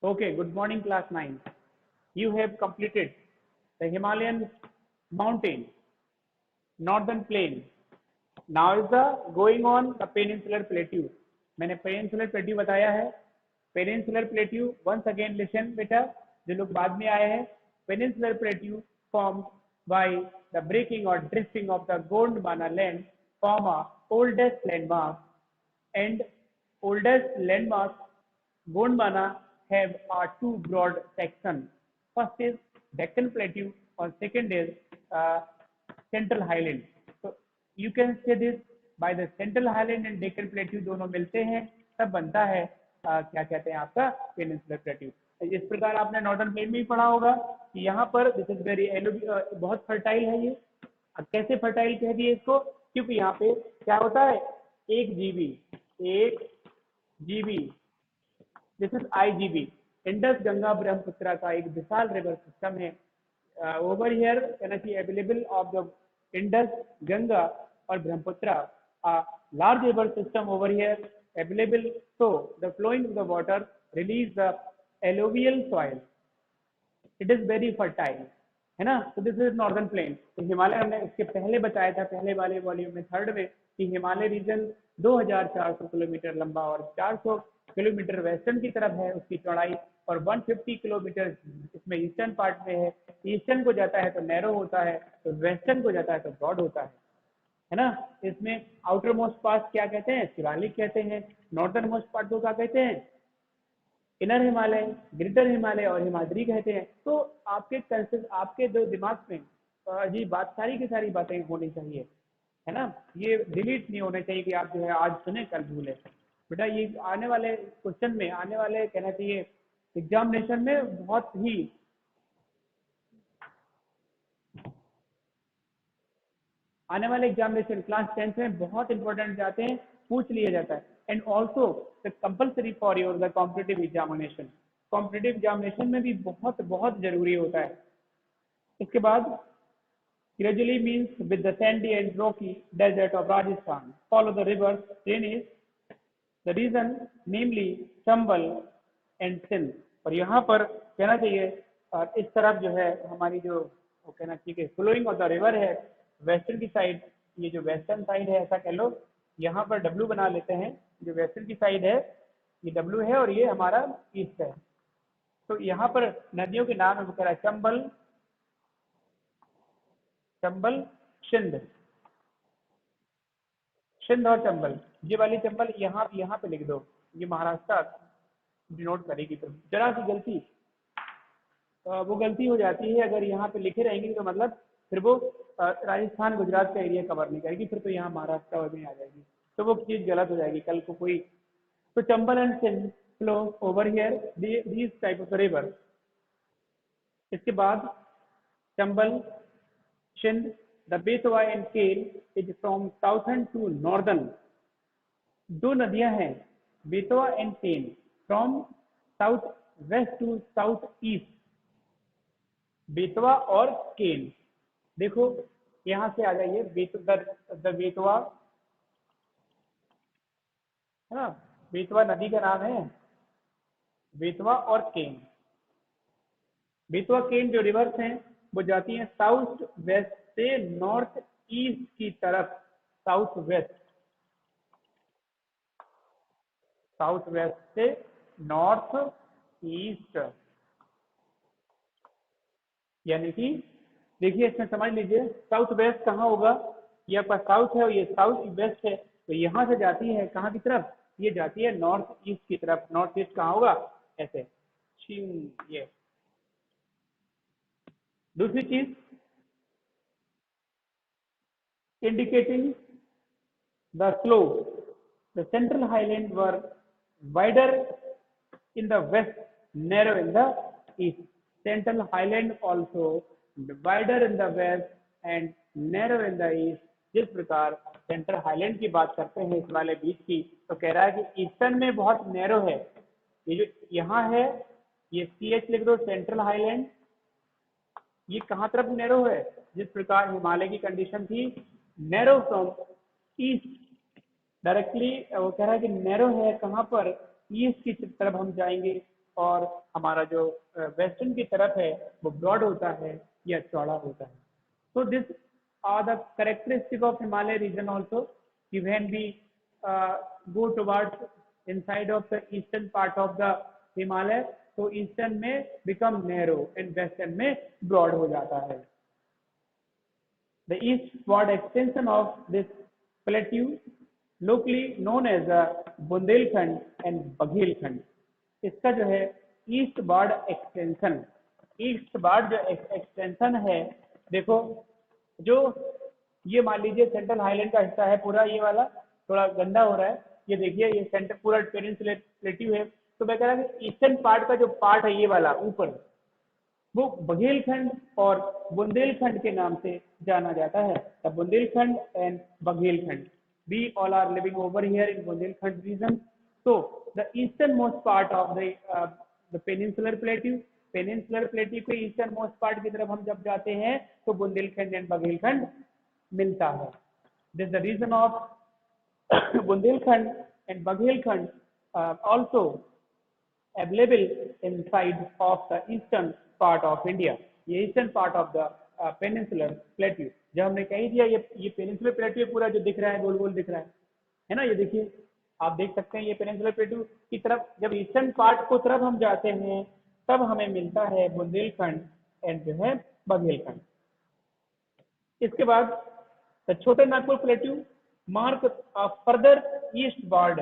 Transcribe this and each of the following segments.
Okay, good morning, class 9. You have completed the Himalayan mountain, northern plain. Now is the going on the peninsular plateau. मैंने peninsular plateau बताया है. Peninsular plateau, once again listen बेटा, जो लोग बाद में आए हैं. Peninsular plateau formed by the breaking or drifting of the Gondwana land form a oldest landmark and oldest landmark Gondwana have two broad sections. First is Deccan Plateau or second is Central Highland. So you can say this by the Central Highland and Deccan Plateau दोनों मिलते हैं तब बनता है क्या कहते हैं आपका पेनिनसुलर प्लेट्यू. इस प्रकार आपने नॉर्दर्न प्लेन में ही पढ़ा होगा कि यहाँ पर दिस इज वेरी बहुत फर्टाइल है ये. कैसे फर्टाइल कह दिए इसको, क्योंकि यहाँ पे क्या होता है 1 GB this is IGB. Indus Ganga Brahmaputra का एक विशाल रिवर सिस्टम है. ओवर हियर कहना चाहिए available of the Indus Ganga और Brahmaputra large river system over here available, so the flowing of the water release the alluvial soil. It is very fertile, है ना. तो this is northern plain. तो हिमालय हमने इसके पहले बताया था पहले वाले वॉल्यूम में थर्ड में कि हिमालय रीजन 2400 किलोमीटर लंबा और 400 किलोमीटर वेस्टर्न की तरफ है उसकी चौड़ाई और 150 किलोमीटर इसमें ईस्टर्न पार्ट में है. ईस्टर्न को जाता है तो नैरो होता है, तो वेस्टर्न को जाता है तो ब्रॉड होता है ना. इसमें आउटर मोस्ट पार्ट क्या कहते हैं, शिवालिक कहते हैं. नॉर्दर्न मोस्ट पार्ट को क्या कहते हैं, इनर हिमालय, ग्रेटर हिमालय और हिमाद्री कहते हैं. तो आपके जो दिमाग में ये बात सारी की सारी बातें होनी चाहिए, है ना. ये डिलीट नहीं होने चाहिए कि आप जो है आज सुने कल भूले. बेटा ये आने वाले क्वेश्चन में आने वाले कहना चाहिए एग्जामिनेशन में बहुत ही आने वाले एग्जामिनेशन क्लास 10th में बहुत इंपॉर्टेंट जाते हैं, पूछ लिया जाता है. And also the compulsory for your the competitive examination. Competitive examination में भी बहुत बहुत जरूरी होता है. इसके बाद gradually means with the sandy and rocky desert of Rajasthan follow the rivers drainage the region namely Chambal and Sindh. और यहाँ पर कहना चाहिए इस तरफ जो है हमारी जो कहना चाहिए फ्लोइंग ऑफ द रिवर है वेस्टर्न की साइड. ये जो वेस्टर्न साइड है ऐसा कह लो, यहाँ पर W बना लेते हैं. जो वेस्टर्न की साइड है ये W है और ये हमारा ईस्ट है. तो यहाँ पर नदियों के नाम है वो कह रहा है चंबल सिंध और चंबल. ये वाली चंबल यहाँ पे लिख दो, ये महाराष्ट्र डिनोट करेगी. तो जरा सी गलती वो गलती हो जाती है अगर यहाँ पे लिखे रहेंगे तो मतलब फिर वो राजस्थान गुजरात का एरिया कवर नहीं करेगी, फिर तो यहाँ महाराष्ट्र में आ जाएगी, तो वो चीज गलत हो जाएगी कल को कोई. तो Chambal and Sindh flow over here these type of river. इसके बाद Chambal Sindh the Betwa and Ken is from southern to northern. दो नदियां हैं Betwa and Ken from south west to south east. Betwa और केन देखो यहां से आ जाइए बेतवा है ना. बेतवा नदी का नाम है बेतवा और केन. बेतवा केन जो रिवर्स हैं वो जाती हैं साउथ वेस्ट से नॉर्थ ईस्ट की तरफ. साउथ वेस्ट से नॉर्थ ईस्ट, यानी कि देखिए इसमें समझ लीजिए साउथ वेस्ट कहाँ होगा, ये आपका साउथ है और ये साउथ वेस्ट है. तो यहाँ से जाती है कहाँ की तरफ, ये जाती है नॉर्थ ईस्ट की तरफ. नॉर्थ ईस्ट कहाँ होगा ऐसे. ये दूसरी चीज indicating the slope. The central highland were wider in the west, narrow in the east. Central highland also wider in the west and narrow in the east. जिस प्रकार सेंट्रल हाईलैंड की बात करते हैं इस वाले बीच की, तो कह रहा है कि ईस्टर्न में बहुत नैरो है. ये जो यहाँ है ये CH लिख दो सेंट्रल हाईलैंड. ये कहाँ तरफ नैरो है, जिस प्रकार हिमालय की कंडीशन थी नैरो फ्रॉम ईस्ट डायरेक्टली. वो कह रहा है कि नैरो है कहाँ पर, ईस्ट की तरफ हम जाएंगे और हमारा जो वेस्टर्न की तरफ है वो ब्रॉड होता है या चौड़ा होता है। So this are the characteristic of Himalaya region also. When we go towards inside of the eastern part of the Himalaya, तो ईस्टर्न में become narrow and वेस्टर्न में broad हो जाता है। The eastward extension of this plateau, locally known as the Bundelkhand and Baghelkhand, इसका जो है ईस्टवार्ड extension, ईस्टवार्ड जो एक्सटेंशन है, देखो जो ये मान लीजिए सेंट्रल हाईलैंड का हिस्सा है पूरा, ये वाला थोड़ा गंदा हो रहा है, ये देखिए ये सेंटर पूरा पेनिनसुलर प्लेट्यू है, तो मैं कह रहा हूँ ईस्टर्न पार्ट का जो पार्ट है ये वाला ऊपर, वो बघेलखंड और बुंदेलखंड के नाम से जाना जाता है। The Bundelkhand and Baghelkhand, we all are living over here in Bundelkhand region. So the easternmost part of the peninsular plateau, peninsular plateau के ईस्टर्न मोस्ट पार्ट की तरफ हम जब जाते हैं तो बुंदेलखंड एंड बघेलखंड मिलता है। This the region of Bundelkhand and Baghelkhand also available in side of the eastern part of India. ये eastern part of the peninsular plateau, जब हमने कही दिया ये पेनिनसुलर प्लेट्यू पूरा जो दिख रहा है गोल गोल दिख रहा है ना, ये देखिए आप देख सकते हैं ये पेनिनसुलर प्लेट्यू की तरफ जब ईस्टर्न पार्ट को तरफ हम जाते हैं तब हमें मिलता है बुंदेलखंड एंड जो है बघेलखंड। इसके बाद the Chota Nagpur plateau mark a further eastward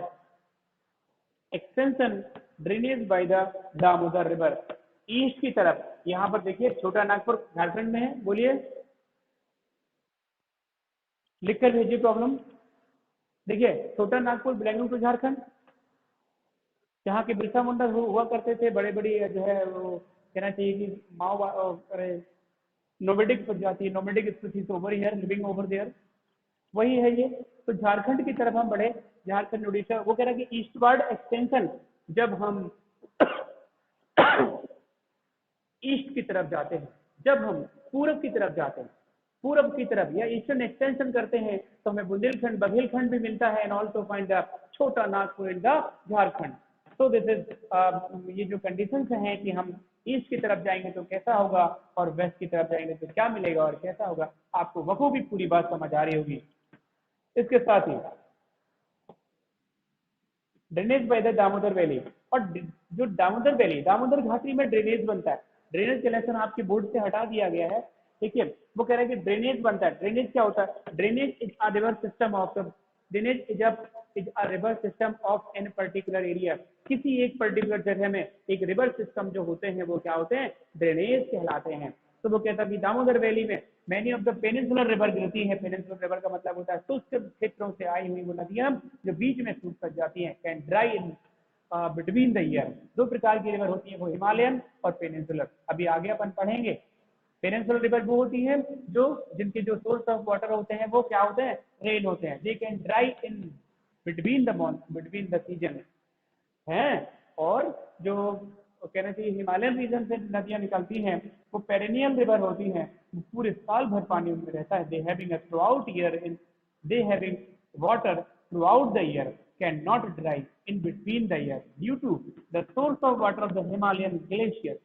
extension drainage by the Damodar river. East की तरफ यहाँ पर देखिए छोटा नागपुर झारखंड में है, बोलिए लिखकर भेजिए प्रॉब्लम। देखिए छोटा नागपुर बिलोंगिंग टू झारखंड, जहाँ के बिरसा मुंडा हुआ करते थे, बड़े बड़ी जो है वो कहना चाहिए कि माओ नोमेडिक जाति, nomadic species over here living over there, वही है ये। तो झारखंड की तरफ हम बढ़े, झारखंड उड़ीसा, वो कह रहा है कि ईस्टवर्ड एक्सटेंशन जब हम ईस्ट की तरफ जाते हैं, जब हम पूरब की तरफ जाते हैं, पूरब की तरफ या ईस्टर्न एक्सटेंशन करते हैं तो हमें बुंदेलखंड बघेलखंड भी मिलता है and also find the Chota Nagpur in the Jharkhand. तो दिस इज ये जो कंडीशंस हैं कि हम ईस्ट की तरफ जाएंगे तो कैसा होगा और वेस्ट की तरफ जाएंगे तो क्या मिलेगा और कैसा होगा, आपको बखूबी पूरी बात समझ आ रही होगी। इसके साथ ही drainage by the Damodar valley, और जो दामोदर वैली दामोदर घाटी में ड्रेनेज बनता है, ड्रेनेज का लेसन आपके बोर्ड से हटा दिया गया है, ठीक है। वो कह रहा है कि ड्रेनेज बनता है। ड्रेनेज क्या होता है? Drainage is a river system of the drainage is a river system of an particular area. किसी एक पर्टिकुलर जगह में एक रिवर सिस्टम जो होते हैं वो क्या होते हैं? ड्रेनेज कहलाते हैं। तो वो कहता है कि दामोदर वैली में many of the peninsular river गिरती है। पेनिनसुलर रिवर का मतलब होता है शुष्क क्षेत्रों से आई हुई वो नदियां जो बीच में सूख सक जाती हैं, can dry in between the year. दो प्रकार की रिवर होती है, वो हिमालयन और पेनिनसुलर। अभी आगे अपन पढ़ेंगे। पेनिनसुलर रिवर वो होती है जो जिनके जो सोर्स ऑफ वाटर होते हैं वो क्या होते हैं? रेन होते हैं। दे can dry in between the season है। और जो कहना चाहिए हिमालयन रीजन से नदियां निकलती हैं वो पेरेनियल रिवर होती हैं, पूरे साल भर पानी उनमें रहता है। They having a throughout year in they having water throughout the year, can not dry in between the year due to the source of water of the Himalayan glacier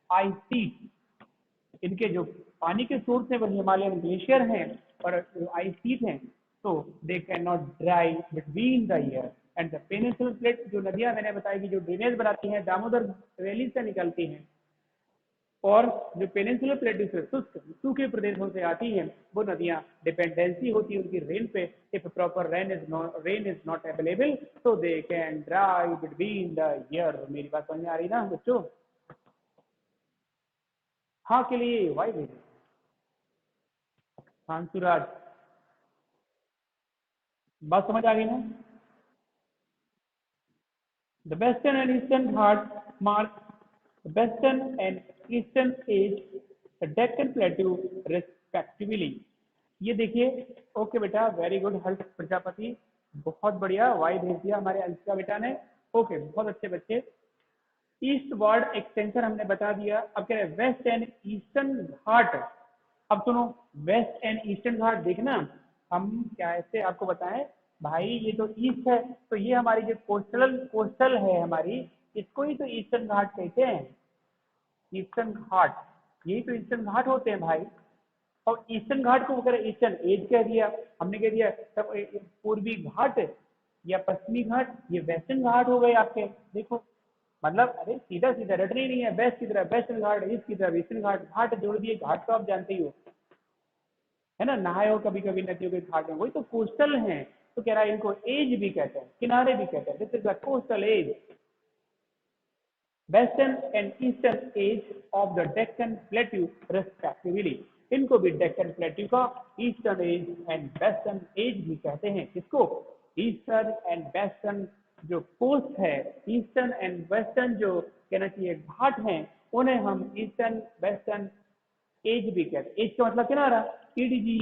ice sheet. इनके जो पानी के source है वो Himalayan glacier हैं और ice sheet हैं, तो they can not dry between the year. And the peninsular plate जो नदियां मैंने बताई कि जो ड्रेनेज बनाती हैं दामोदर वैली से निकलती हैं, और जो पेनिनसुलर प्लेट से सूखे प्रदेशों से आती हैं वो नदियां डिपेंडेंसी होती है उनकी रेन पे। If proper rain is not available तो they can dry between the year. मेरी बात समझ में आ रही ना बच्चों? हाँ के लिए वाई भेजे हांसुराज, बात समझ आ गई ना? The western and eastern Ghats mark the western and eastern edge the Deccan Plateau respectively। ये देखिए, ओके बेटा, वेरी गुड हर्ष प्रजापति, बहुत बढ़िया, वाई भेज दिया हमारे अंशिका बेटा ने। ओके, बहुत अच्छे बच्चे। ईस्ट वर्ड एक्सटेंशन हमने बता दिया। अब कह रहे हैं वेस्ट एंड ईस्टर्न घाट। अब सुनो, वेस्ट एंड ईस्टर्न घाट देखना, हम क्या ऐसे आपको बताएं भाई, ये तो ईस्ट है तो ये हमारी जो कोस्टल है हमारी, इसको ही तो ईस्टर्न घाट कहते हैं, ईस्टर्न घाट, यही तो ईस्टर्न घाट होते हैं भाई। और ईस्टर्न घाट को अगर ईस्टर्न एज कह दिया, हमने कह दिया तब पूर्वी घाट या पश्चिमी घाट, ये वेस्टर्न घाट हो गए आपके। देखो मतलब अरे सीधा सीधा रटने ही नहीं है, वेस्ट की तरफ वेस्टर्न घाट, ईस्ट की तरफ ईस्टर्न घाट, घाट जोड़ दिए, घाट तो आप जानते ही हो, है ना, नहाए हो कभी कभी नदियों के घाट में, वही तो कोस्टल हैं। तो कह रहा है इनको एज भी कहते हैं, किनारे भी कहते हैं, this is the coastal edge, western and eastern edge of the Deccan plateau respectively. इनको भी डेक्कन प्लेट्यू का eastern edge and western edge भी कहते हैं। किसको? ईस्टर्न एंड वेस्टर्न जो कोस्ट है, ईस्टर्न एंड वेस्टर्न जो कहना चाहिए घाट हैं, उन्हें हम ईस्टर्न वेस्टर्न एज भी कहते हैं। एज का मतलब किनारा, ईडीजी,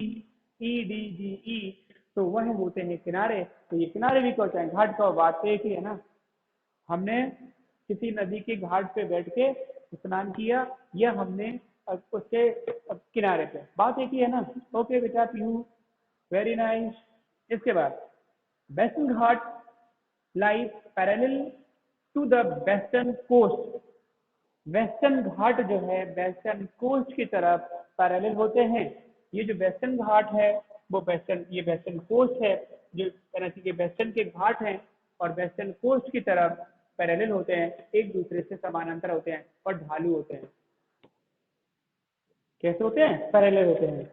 ईडीजीई, तो वह होते हैं किनारे। तो ये किनारे भी कहते हैं, घाट का बात तो एक ही है ना। हमने किसी नदी के घाट पे बैठ के स्नान किया, या हमने उसके किनारे पे, बात एक ही है ना। ओके बेटा पीयू, वेरी नाइस। इसके बाद western ghat lies parallel to the western coast. Western ghat जो है वेस्टर्न कोस्ट की तरफ पैरेलल होते हैं। ये जो वेस्टर्न घाट है वो वेस्टर्न, ये वेस्टर्न कोस्ट है, जो कहना चाहिए वेस्टर्न के घाट हैं और वेस्टर्न कोस्ट की तरफ पैरेलल होते हैं, एक दूसरे से समानांतर होते हैं और ढालू होते हैं। कैसे होते हैं? पैरेलल होते हैं।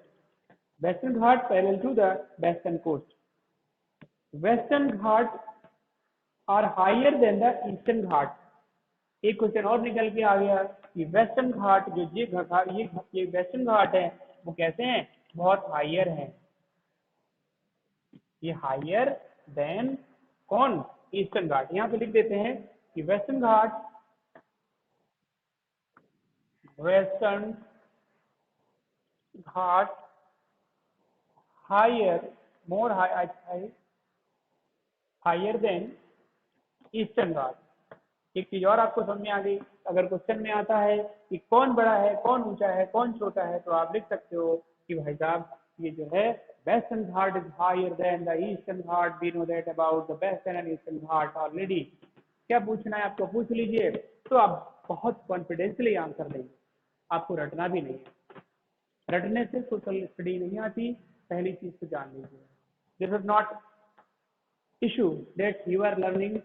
Western ghat parallel to the western coast. Western ghat are higher than the eastern ghat. एक क्वेश्चन और निकल के आ गया कि वेस्टर्न घाट जो ये वेस्टर्न घाट है वो कैसे हैं? बहुत हायर हैं। ये हायर देन कौन? ईस्टर्न घाट। यहाँ पे लिख देते हैं कि western ghat, western ghat higher, more higher than eastern ghat. एक चीज और आपको समझ में आ गई, अगर क्वेश्चन में आता है कि कौन बड़ा है, कौन ऊंचा है, कौन छोटा है, तो आप लिख सकते हो कि भाई साहब ये जो है western Ghat is higher than the eastern Ghat, we know that about the western and eastern Ghat already. क्या पूछना है आपको पूछ लीजिए, तो आप बहुत कॉन्फिडेंसली आंसर देंगे, आपको रटना भी नहीं है। रटने से सोशल स्टडी नहीं आती, पहली चीज तो जान लीजिए। This is not issue that you are learning,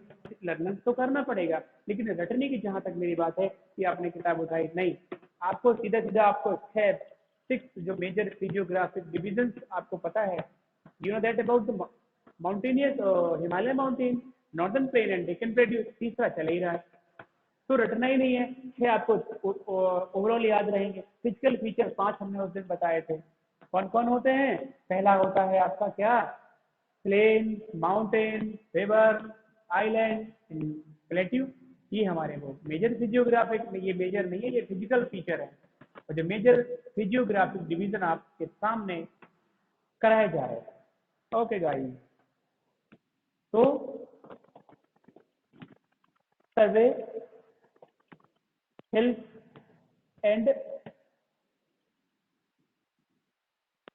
learning तो करना पड़ेगा, लेकिन रटने की जहां तक मेरी बात है कि आपने किताब उठाई नहीं, आपको सीधा सीधा आपको 6 जो मेजर फिजियोग्राफिक डिविजन आपको पता है। You know that about the mountainous, Himalaya mountain, northern plain and Deccan plateau, तीसरा चल ही रहा है, तो रटना ही नहीं है। 6 आपको ओवरऑल याद रहेंगे। फिजिकल फीचर 5 हमने उस दिन बताए थे, कौन कौन होते हैं? पहला होता है आपका क्या? Plain, mountain, river, island, plateau. ये हमारे वो मेजर फिजियोग्राफिक, ये मेजर नहीं है, ये फिजिकल फीचर है। और जो मेजर फिजियोग्राफिक डिवीजन आपके सामने कराए जा रहे हैं। ओके गाइस, तो survey, health and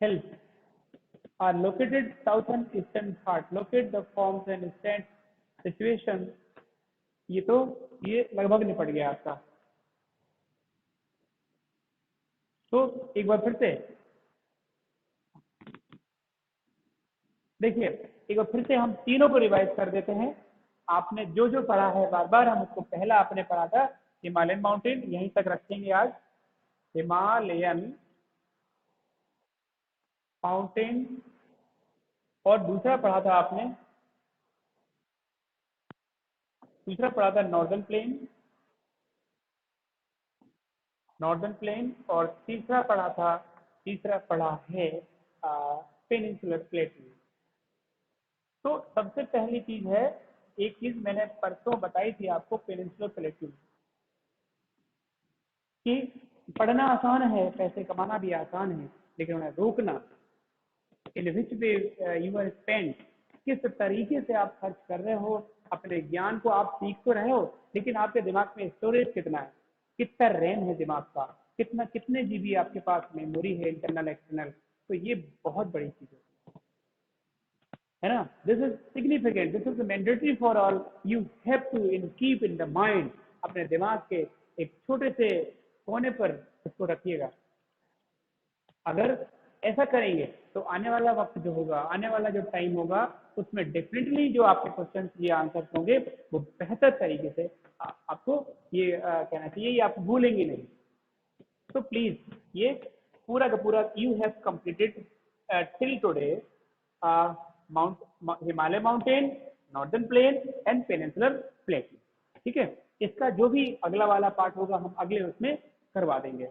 health are located southern eastern part, locate the forms and stand situation। ये तो ये लगभग निपट गया आपका। तो एक बार फिर से देखिए, एक बार फिर से हम तीनों को रिवाइज कर देते हैं। आपने जो जो पढ़ा है बार बार हम उसको, पहला आपने पढ़ा था हिमालयन माउंटेन, यहीं तक रखेंगे आज, हिमालयन माउंटेन। और दूसरा पढ़ा था आपने, दूसरा पढ़ा था नॉर्दर्न प्लेन, नॉर्दर्न प्लेन। और तीसरा पढ़ा था, तीसरा पढ़ा है पेनिनसुलर प्लेटू। तो सबसे पहली चीज है, एक चीज मैंने परसों बताई थी आपको पेनिनसुलर प्लेटू कि पढ़ना आसान है, पैसे कमाना भी आसान है, लेकिन उन्हें रोकना, इन विच वे यू आर स्पेंड, किस तरीके से आप खर्च कर रहे हो अपने ज्ञान को। आप सीख तो रहे हो, लेकिन आपके दिमाग में स्टोरेज कितना है, कितना रैम है दिमाग का, कितना, कितने जीबी आपके पास मेमोरी है, इंटरनल एक्सटर्नल। तो ये बहुत बड़ी चीज है। है ना. This is significant, this is mandatory for all. You have to in keep in the mind, अपने दिमाग के एक छोटे से कोने पर इसको रखिएगा. अगर ऐसा करेंगे तो आने वाला वक्त जो होगा, आने वाला जो टाइम होगा, उसमें डेफिनेटली जो आपके क्वेश्चन ये आंसर होंगे वो बेहतर तरीके से आपको ये कहना चाहिए, ये आप भूलेंगे नहीं. तो प्लीज ये पूरा का पूरा you have completed till today mount Himalaya mountain, northern plain and peninsular plain. ठीक है, इसका जो भी अगला वाला पार्ट होगा हम अगले उसमें करवा देंगे.